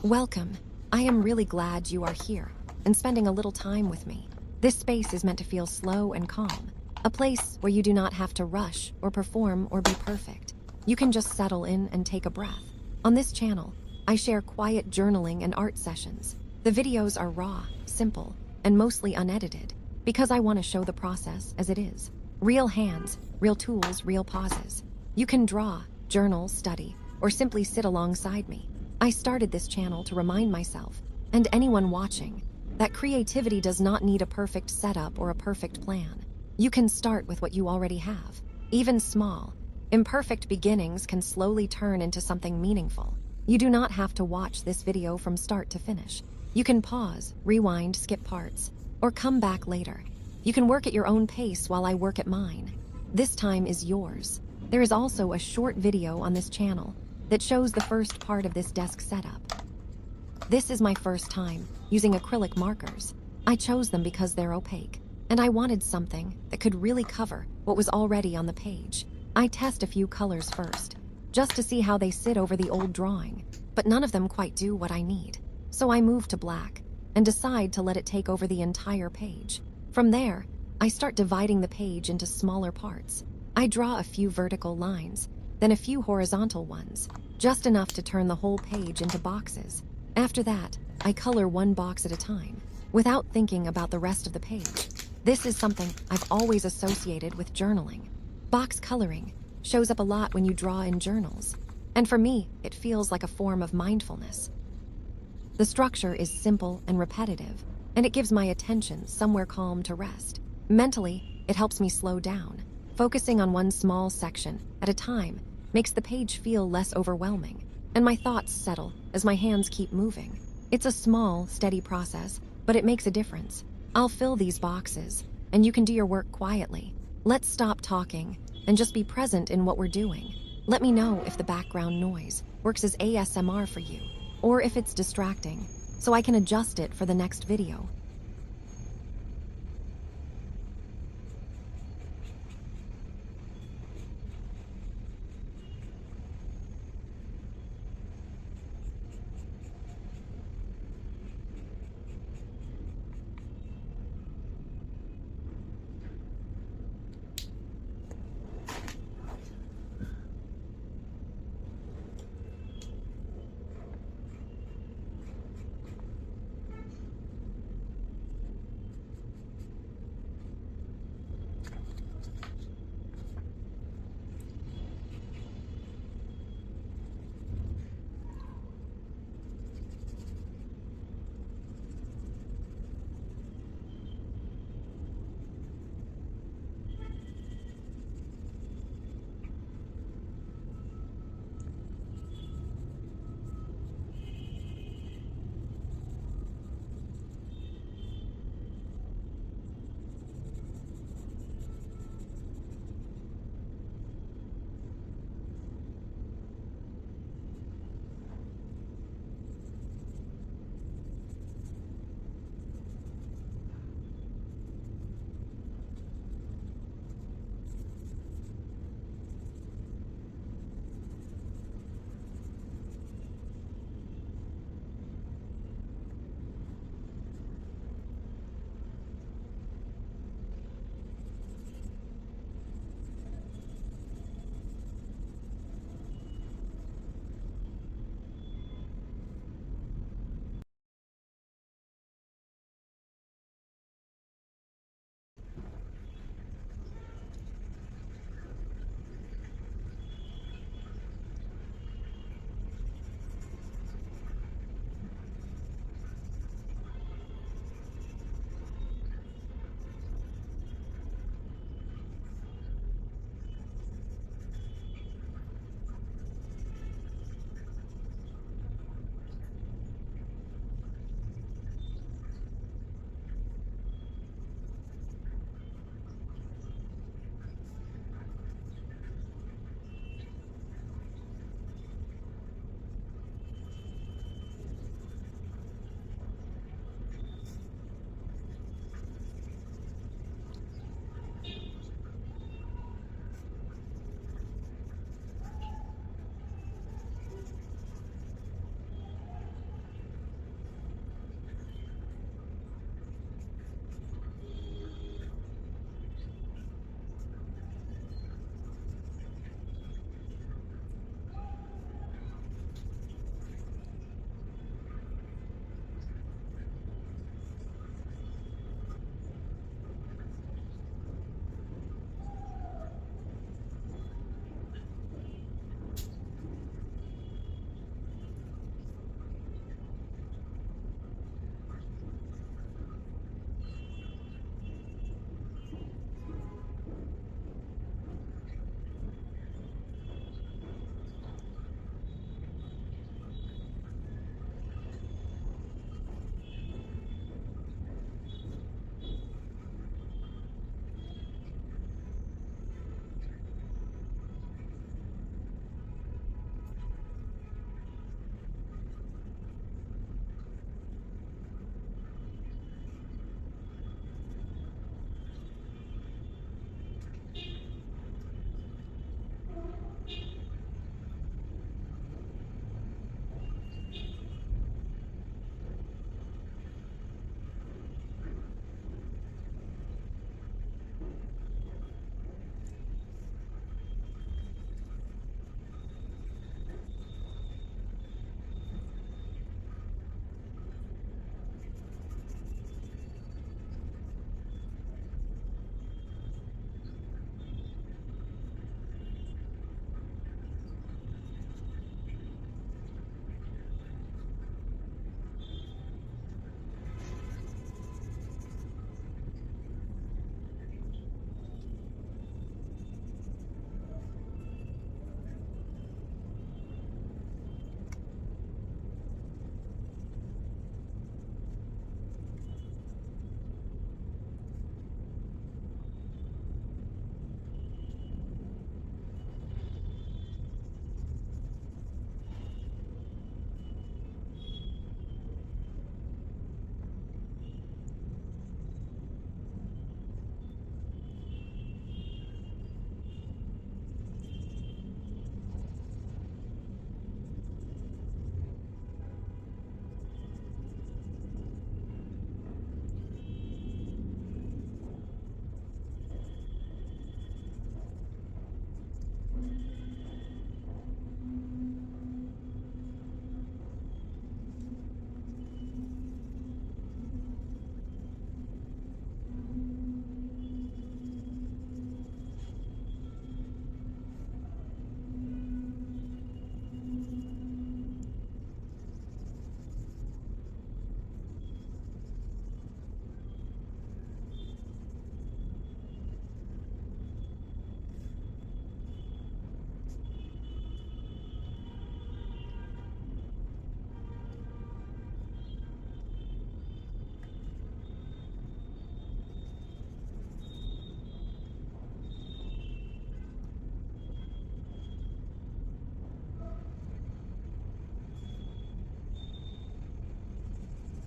Welcome. I am really glad you are here and spending a little time with me. This space is meant to feel slow and calm, a place where you do not have to rush or perform or be perfect. You can just settle in and take a breath. On this channel, I share quiet journaling and art sessions. The videos are raw, simple, and mostly unedited because I want to show the process as it is. Real hands, real tools, real pauses. You can draw, journal, study, or simply sit alongside me. I started this channel to remind myself, and anyone watching, that creativity does not need a perfect setup or a perfect plan. You can start with what you already have. Even small, imperfect beginnings can slowly turn into something meaningful. You do not have to watch this video from start to finish. You can pause, rewind, skip parts, or come back later. You can work at your own pace while I work at mine. This time is yours. There is also a short video on this channel that shows the first part of this desk setup. This is my first time using acrylic markers. I chose them because they're opaque, and I wanted something that could really cover what was already on the page. I test a few colors first, just to see how they sit over the old drawing, but none of them quite do what I need. So I move to black and decide to let it take over the entire page. From there, I start dividing the page into smaller parts. I draw a few vertical lines, then a few horizontal ones, just enough to turn the whole page into boxes. After that, I color one box at a time, without thinking about the rest of the page. This is something I've always associated with journaling. Box coloring shows up a lot when you draw in journals, and for me, it feels like a form of mindfulness. The structure is simple and repetitive, and it gives my attention somewhere calm to rest. Mentally, it helps me slow down. Focusing on one small section at a time makes the page feel less overwhelming, and my thoughts settle as my hands keep moving. It's a small, steady process, but it makes a difference. I'll fill these boxes, and you can do your work quietly. Let's stop talking and just be present in what we're doing. Let me know if the background noise works as ASMR for you, or if it's distracting, so I can adjust it for the next video.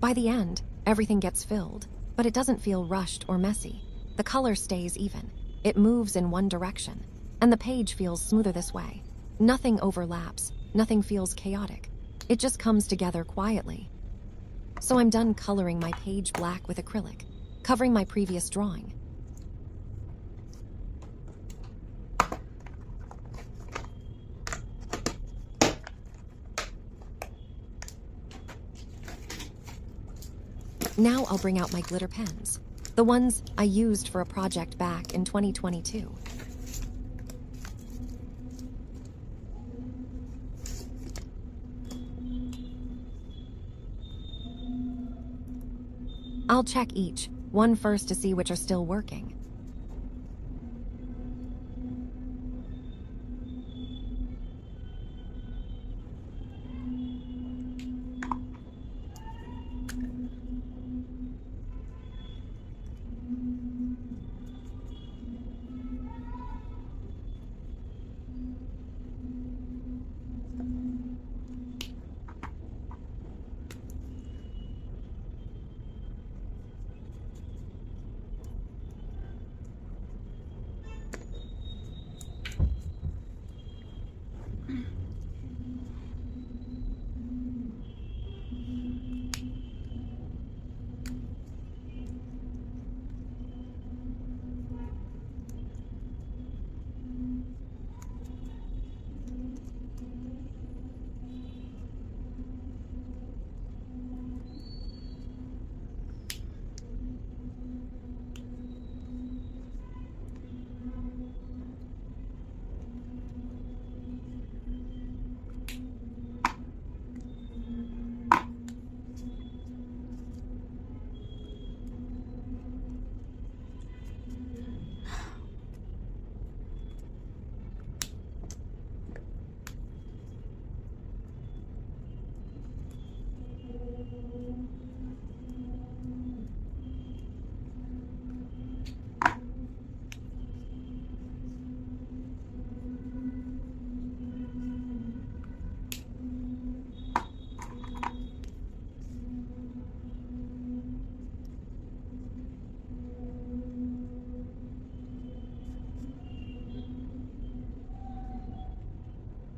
By the end, everything gets filled, but it doesn't feel rushed or messy. The color stays even. It moves in one direction, and the page feels smoother this way. Nothing overlaps, nothing feels chaotic. It just comes together quietly. So I'm done coloring my page black with acrylic, covering my previous drawing. Now I'll bring out my glitter pens, the ones I used for a project back in 2022. I'll check each, one first to see which are still working.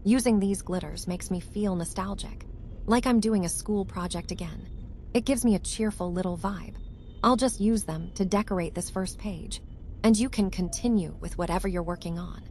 Using these glitters makes me feel nostalgic, like I'm doing a school project again. It gives me a cheerful little vibe. I'll just use them to decorate this first page, and you can continue with whatever you're working on.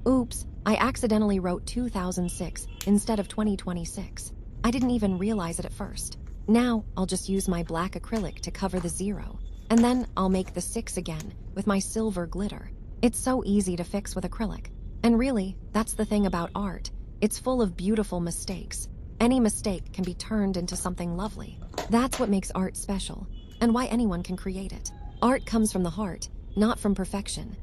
Oops, I accidentally wrote 2006 instead of 2026. I didn't even realize it at first. Now I'll just use my black acrylic to cover the 0, and then I'll make the 6 again with my silver glitter. It's so easy to fix with acrylic. And really, that's the thing about art. It's full of beautiful mistakes. Any mistake can be turned into something lovely. That's what makes art special, and why anyone can create it. Art comes from the heart, not from perfection.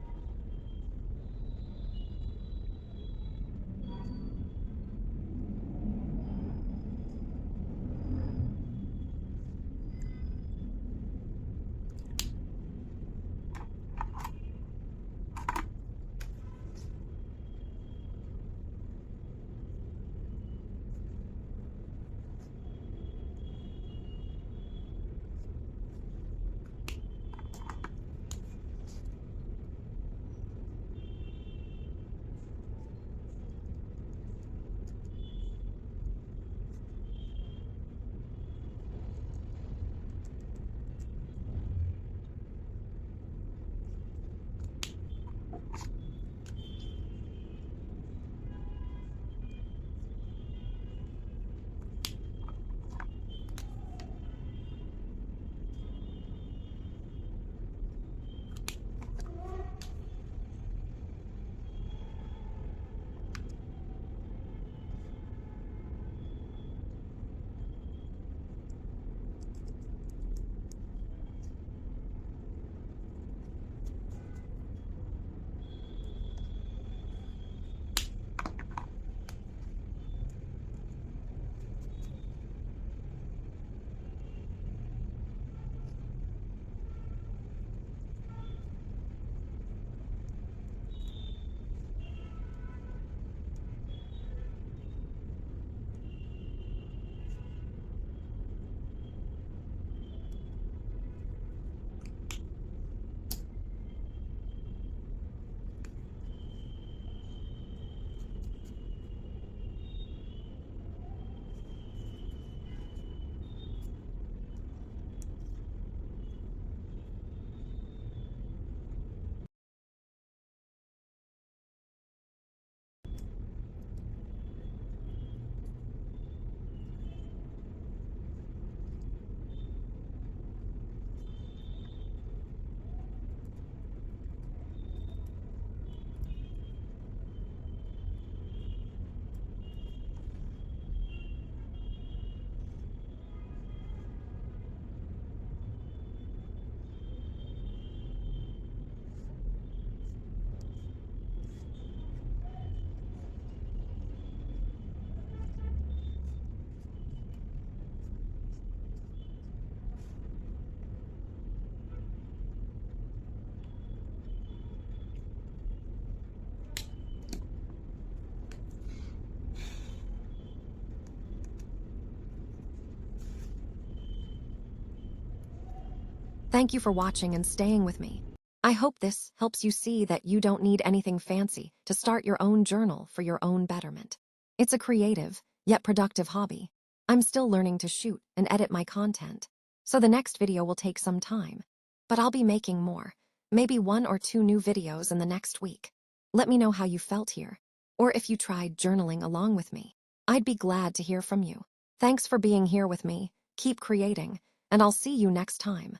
Thank you for watching and staying with me. I hope this helps you see that you don't need anything fancy to start your own journal for your own betterment. It's a creative, yet productive hobby. I'm still learning to shoot and edit my content, so the next video will take some time. But I'll be making more, maybe 1 or 2 new videos in the next week. Let me know how you felt here, or if you tried journaling along with me. I'd be glad to hear from you. Thanks for being here with me. Keep creating, and I'll see you next time.